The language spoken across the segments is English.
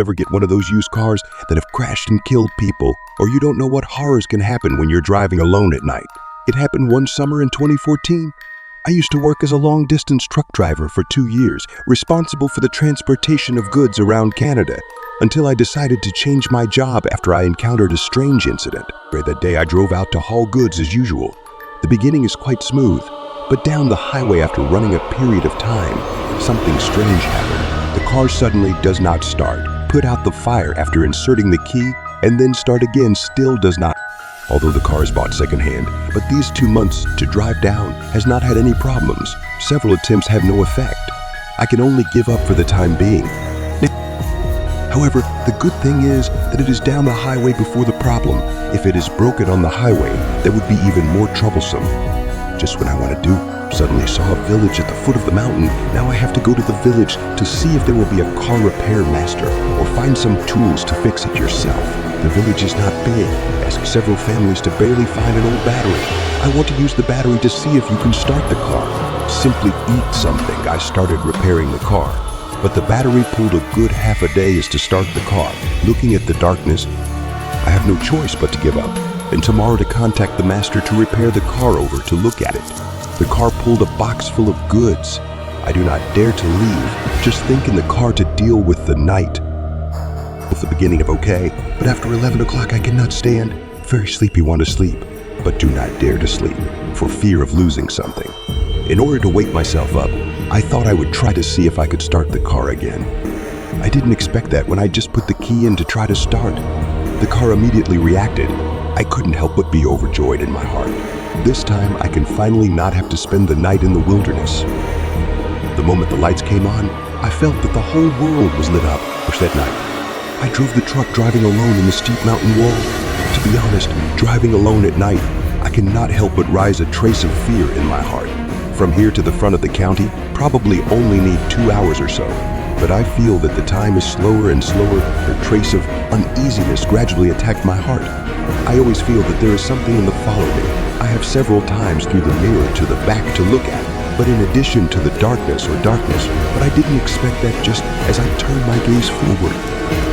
Ever get one of those used cars that have crashed and killed people, or you don't know what horrors can happen when you're driving alone at night? It happened one summer in 2014. I used to work as a long-distance truck driver for 2 years, responsible for the transportation of goods around Canada, until I decided to change my job after I encountered a strange incident. That day I drove out to haul goods as usual. The beginning is quite smooth, but down the highway after running a period of time, something strange happened. The car suddenly does not start, put out the fire after inserting the key, and then start again still does not. Although the car is bought secondhand, but these 2 months to drive down has not had any problems. Several attempts have no effect. I can only give up for the time being. However, the good thing is that it is down the highway before the problem. If it is broken on the highway, that would be even more troublesome. Just when I want to do, suddenly saw a village at the foot of the mountain. Now I have to go to the village to see if there will be a car repair master or find some tools to fix it yourself. The village is not big. Ask several families to barely find an old battery. I want to use the battery to see if you can start the car. Simply eat something. I started repairing the car, but the battery pulled a good half a day as to start the car. Looking at the darkness, I have no choice but to give up, and tomorrow to contact the master to repair the car over to look at it. The car pulled a box full of goods. I do not dare to leave, just think in the car to deal with the night. With the beginning of okay, but after 11 o'clock I cannot stand. Very sleepy, want to sleep, but do not dare to sleep, for fear of losing something. In order to wake myself up, I thought I would try to see if I could start the car again. I didn't expect that when I just put the key in to try to start. The car immediately reacted. I couldn't help but be overjoyed in my heart. This time I can finally not have to spend the night in the wilderness. The moment the lights came on, I felt that the whole world was lit up. That night, I drove the truck driving alone in the steep mountain wall. To be honest, driving alone at night, I cannot help but rise a trace of fear in my heart. From here to the front of the county, probably only need 2 hours or so. But I feel that the time is slower and slower. A trace of uneasiness gradually attacked my heart. I always feel that there is something in the follow me. I have several times through the mirror to the back to look at, but in addition to the darkness, but I didn't expect that just as I turned my gaze forward.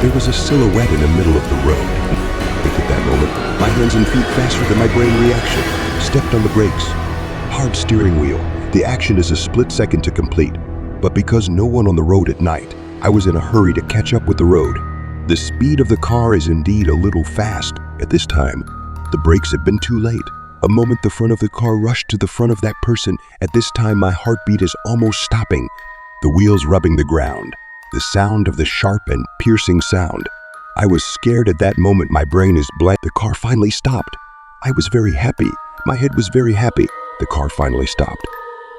There was a silhouette in the middle of the road. I think at that moment, my hands and feet faster than my brain reaction, stepped on the brakes. Hard steering wheel. The action is a split second to complete, but because no one on the road at night, I was in a hurry to catch up with the road. The speed of the car is indeed a little fast. At this time, the brakes have been too late. A moment the front of the car rushed to the front of that person. At this time, my heartbeat is almost stopping. The wheels rubbing the ground. The sound of the sharp and piercing sound. I was scared at that moment. My brain is blank. The car finally stopped. I was very happy. My head was very happy. The car finally stopped.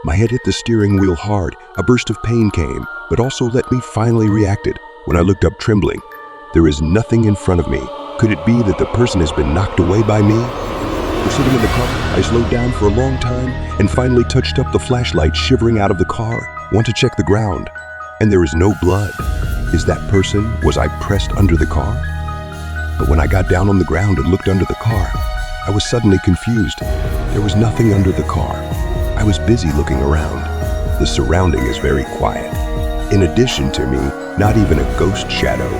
My head hit the steering wheel hard. A burst of pain came, but also let me finally reacted. When I looked up trembling, there is nothing in front of me. Could it be that the person has been knocked away by me? Sitting in the car, I slowed down for a long time and finally touched up the flashlight, shivering out of the car. Want to check the ground, and there is no blood. Is that person? Was I pressed under the car? But when I got down on the ground and looked under the car, I was suddenly confused. There was nothing under the car. I was busy looking around. The surrounding is very quiet. In addition to me, not even a ghost shadow.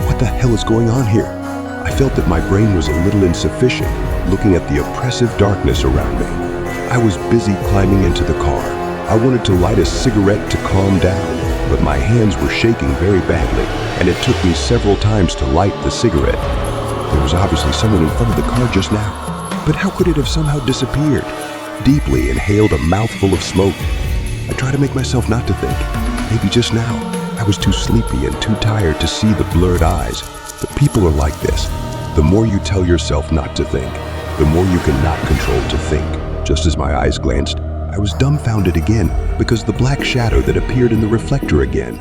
What the hell is going on here? I felt that my brain was a little insufficient, looking at the oppressive darkness around me. I was busy climbing into the car. I wanted to light a cigarette to calm down, but my hands were shaking very badly, and it took me several times to light the cigarette. There was obviously someone in front of the car just now, but how could it have somehow disappeared? Deeply inhaled a mouthful of smoke. I tried to make myself not to think. Maybe just now, I was too sleepy and too tired to see the blurred eyes. But people are like this. The more you tell yourself not to think, the more you cannot control to think. Just as my eyes glanced, I was dumbfounded again because the black shadow that appeared in the reflector again.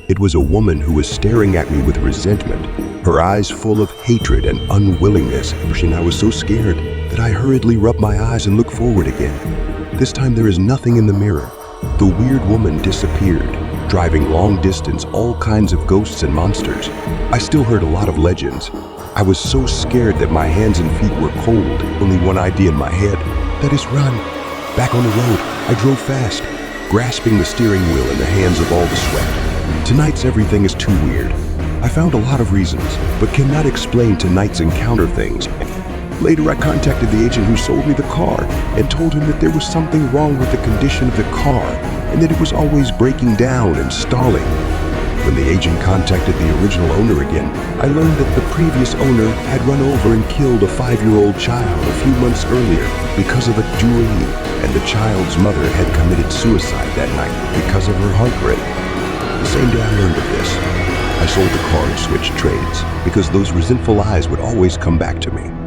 It was a woman who was staring at me with resentment, her eyes full of hatred and unwillingness. And I was so scared that I hurriedly rubbed my eyes and looked forward again. This time there is nothing in the mirror. The weird woman disappeared, driving long distance, all kinds of ghosts and monsters. I still heard a lot of legends. I was so scared that my hands and feet were cold. Only one idea in my head, that is run. Back on the road, I drove fast, grasping the steering wheel in the hands of all the sweat. Tonight's everything is too weird. I found a lot of reasons, but cannot explain tonight's encounter things. Later, I contacted the agent who sold me the car and told him that there was something wrong with the condition of the car and that it was always breaking down and stalling. When the agent contacted the original owner again, I learned that the previous owner had run over and killed a 5-year-old child a few months earlier because of a duel, and the child's mother had committed suicide that night because of her heartbreak. The same day I learned of this, I sold the car and switched trades because those resentful eyes would always come back to me.